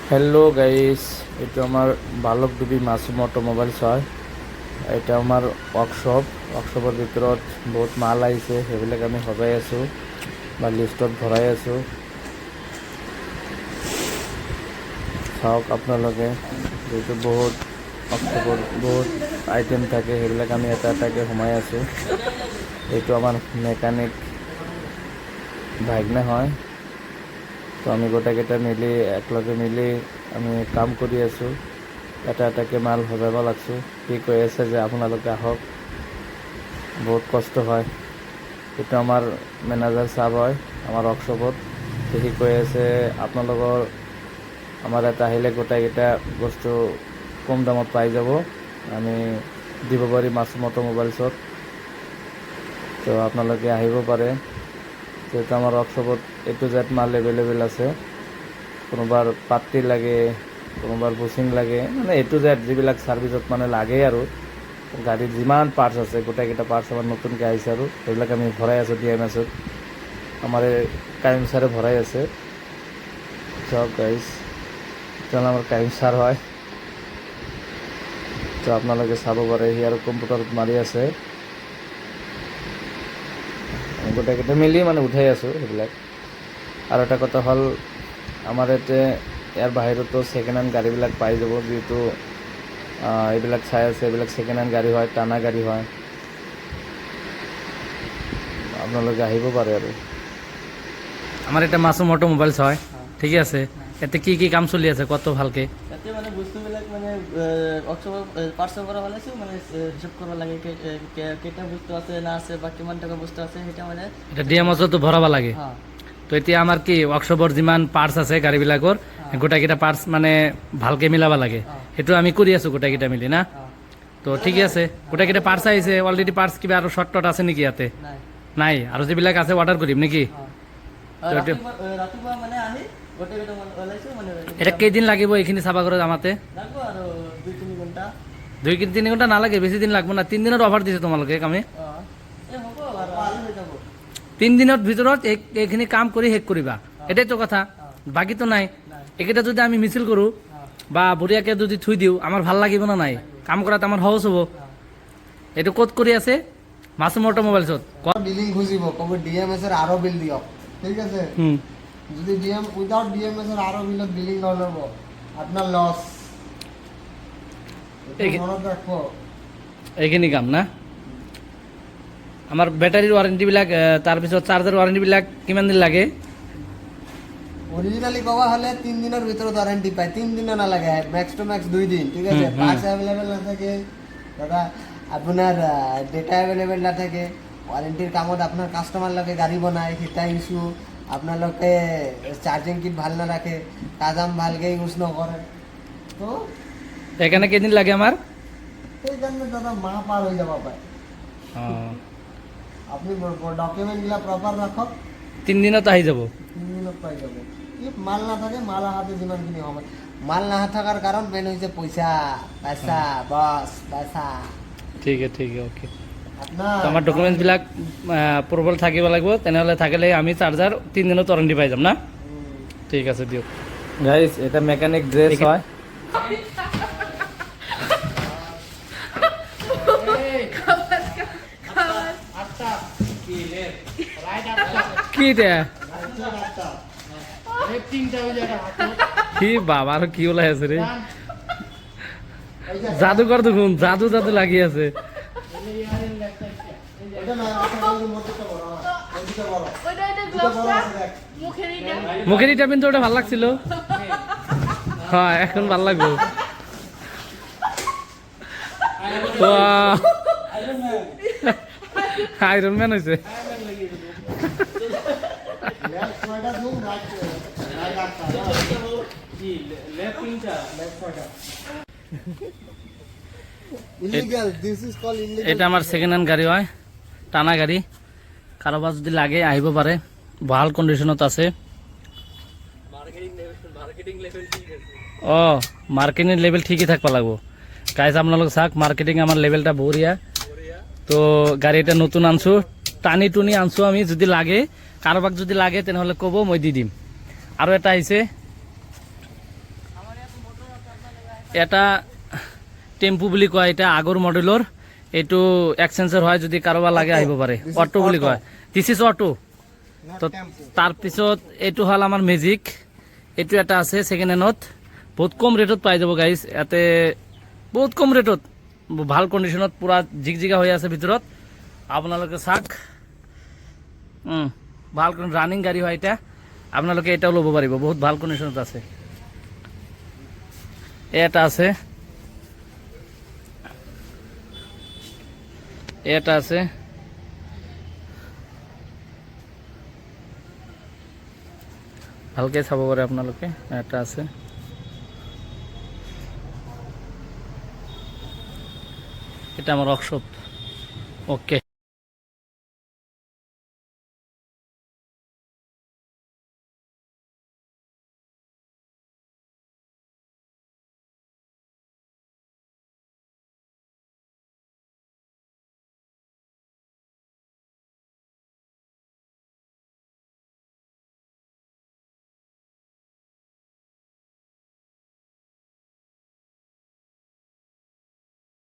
Hello guys, এটা আমাৰ Balakdubi Masum automobiles হয়। এটা আমাৰ ওয়াৰ্কশপেৰ ভিতৰত বহুত মাল আহিছে, সেইবিলাক আমি সজাই আছোঁ বা লিষ্টত ভৰাই আছোঁ। চাওক আপোনালোকে, যিহেতু বহুত ওয়াৰ্কশপৰ বহুত আইটেম থাকে, সেইবিলাক আমি এটা এটাকৈ সোমাই আছোঁ। এইটো আমাৰ মেকানিক ভাগ্নে হয়। তো আমি গোটেইকেইটা মিলি একলগে মিলি আমি কাম কৰি আছোঁ, এটা এটাকৈ মাল সজাব লাগছোঁ। সি কৈ আছে যে আপোনালোকে আহক, বহুত কষ্ট হয়। এইটো আমাৰ মেনেজাৰ চাব হয় আমাৰ ৱৰ্কশ্বপত। সি কৈ আছে আপোনালোকৰ আমাৰ ইয়াত আহিলে গোটেইকেইটা বস্তু কম দামত পাই যাব, আমি দিব পাৰিম মাছুম অটোমোবাইলছত। তো আপোনালোকে আহিব পাৰে। যেহেতু আমাৰ ওয়াৰ্কশপত A to Z মাল এভেলেবেল আছে। কোনোবাৰ পাত্তি লাগে, কোনোবাৰ বুচিং লাগে, মানে A to Z যিবিলাক ছাৰ্ভিচত মানে লাগে আৰু গাড়ীত যিমান পাৰ্টছ আছে গোটেইকেইটা পাৰ্টছ আমাৰ নতুনকৈ আহিছে আৰু সেইবিলাক আমি ভৰাই আছোঁ DMS-ত। আমাৰ কাইম ছাৰে ভৰাই আছে। চব গাইজ, তেওঁ আমাৰ কাইম ছাৰ হয়। তো আপোনালোকে চাব পাৰে, সি আৰু কম্পিউটাৰত মাৰি আছে। গোটেইকেইটা মিলি মানে উঠাই আছোঁ সেইবিলাক। আৰু এটা কথা হ'ল, আমাৰ ইয়াতে ইয়াৰ বাহিৰতো ছেকেণ্ড হেণ্ড গাড়ীবিলাক পাই যাব। যিহেতু এইবিলাক চাই আছে, এইবিলাক ছেকেণ্ড হেণ্ড গাড়ী হয়, টানা গাড়ী হয়। আপোনালোকে আহিব পাৰে আৰু আমার এটা মাসুম অটোমোবাইলস হয়, ঠিক আছে। এতে কি কি কাম চলি আছে কত ভালকে? তাতে মানে বস্তুবিলাক মানে ওয়াৰ্কশপৰ পাৰ্চেল কৰা পেলাইছোঁ, মানে হিচাপ কৰিব লাগে কেইটা বস্তু আছে না আছে বা কিমান টকা বস্তু আছে সেইটা মানে এটা ডিএমএসও তো ভরাবা লাগে। তো এতিয়া আমার কি ওয়ার্কশপর যিমান পার্টস আছে গাড়ীবিলাকৰ গোটেইকেইটা পাৰ্টস মানে ভালকে মিলাবা লাগে। সেইটো আমি কৰি আছোঁ গোটেইকেইটা মিলি না। তো ঠিকে আছে, গোটেইকেইটা পাৰ্টস আহিছে অলৰেডি। পাৰ্টস কিবা আৰু শৰ্ট টট আছে নেকি ইয়াতে? নাই, আৰু যিবিলাক আছে অৰ্ডাৰ কৰিম নেকি? ৰাতিপুৱা মানে আহি গোটেইকেইটা ওলাইছোঁ মানে। এটা কেইদিন লাগিব এইখিনি চাবা করে আমাতে? লাগব আৰু 2-3 ঘণ্টা। 2-3 ঘণ্টা নালাগে, বেছি দিন লাগব না। 3 দিনত অফার দিছে তোমালোকে কামে। হ'ব আৰু আহি হৈ যাব। 3 দিনৰ ভিতৰত এইখিনি কাম কৰি শেষ কৰিবা, এটাই তো কথা। বাকী তো নাই। এইকেইটা যদি আমি মিছিল কৰোঁ বা বঢ়িয়াকৈ যদি থৈ দিওঁ, আমাৰ ভাল লাগিব না নাই? কাম কৰাত আমাৰ সহজ হ'ব। এইটো ক'ত কৰি আছে? মাসুম অটোমোবাইলছত। বিলিং খুঁজিব, ক'ব DMS এর আরো বিল দিয়ক, ঠিক আছে। যদি উইদাউট DMS এর আরো বিলত বিলিং নল'ব, আপনার লস। মনত রাখবো এইখিনি কাম না। আমাৰ বেটাৰীৰ ৱাৰেণ্টিবিলাক, তাৰপিছত চাৰ্জাৰ ৱাৰেণ্টিবিলাক কিমান দিন লাগে? অরিজিনালি কবা হলে 3 দিনের ভিতরে ওয়ারেন্টি পায়, 3 দিনও না লাগে, ম্যাক্স টু ম্যাক্স 2 দিন, ঠিক আছে। পার্টস অ্যাভেলেবেল না থাকে দাদা, আপনার ডেটা অ্যাভেলেবেল না থাকে, ওয়ারেন্টির কামত আপনার কাস্টমার লোকে গাড়ি বনায়, সেটা ইস্যু। আপনার লোকে চার্জিং কিট ভাল না রাখে, কাজাম ভালকে ইউজ নকরে, তো এখানে কেইদিন লাগে আমাৰ? এই জন্য দাদা মাহ পার হয়ে যাবা পায়। আপনি ডকুমেন্টগুলা প্রপার রাখক, 3 দিনত আহি যাব। 3 দিনত পাই যাব। কি মাল না থাকে, মাল হাতে যিমানখিনি হবে, মাল না থাকার কারণ মেন হয়েছে পয়সা, পয়সা বস পয়সা। ঠিক আছে, ঠিক আছে, ওকে। আপনার তো আমাৰ ডকুমেণ্টছবিলাক প্ৰবল থাকিব লাগিব, তেনেহ'লে থাকিলে আমি চাৰ্জাৰ 3 দিনত ৱাৰেণ্টি পাই যাম না। ঠিক আছে, দিয়ক গাইজ। এটা মেকানিক ড্ৰেস হয়। কি দেয়া কি বাবা, আৰু কি ওলাই আছে ৰে? জাদুকর দেখুন, জাদু জাদু লাগি আছে। মুখের ইটা কিন্তু ওটা ভাল লাগছিল। হ্যাঁ, এখন ভাল লাগবো। আয়রন ম্যান হয়েছে। এটা আমার সেকেন্ড হ্যান্ড গাড়ি হয়, টানা গাড়ি। কারোবার যদি লাগে আহিব পাৰে, ভাল কন্ডিশনত আছে। মার্কেটিং লেভেল ঠিকই থাকবা লাগবো গাইজ। আপনাদের চাক, মার্কেটিং আমার লেভেলটা বঢ়িয়া। তো গাড়ি এটা নতুন আনছো, টানি টুনি আনছো আমি। যদি লাগে কারোবাক যদি লাগে তেনেহলে কব, মই দি দিম। আৰু এটা আহিছে এটা টেম্পু বুলি কয়, এটা আগৰ মডেলৰ। এইটো এক্সচেঞ্জৰ হয়, যদি কাৰোবাৰ লাগে আহিব পাৰে। This is অটো বুলি auto. কয়, দিছ ইজ অটো। তো তাৰপিছত এইটো হ'ল আমাৰ মেজিক, এইটো এটা আছে ছেকেণ্ড হেণ্ডত, বহুত কম ৰেটত পাই যাব গাইজ। ইয়াতে বহুত কম ৰেটত, ভাল কণ্ডিশ্যনত, পূৰা জিগজিগা হৈ আছে ভিতৰত। আপোনালোকে চাওক, ভাল ৰানিং গাড়ী হয় এটা, আপোনালোকে এটাও ল'ব পাৰিব, বহুত ভাল কণ্ডিশ্যনত আছে। এটা আছে, এটা আছে, ভালকে চাব পাৰে আপোনালোকে। এটা আছে, এটা আমাৰ ওয়াৰ্কশপ। ওকে।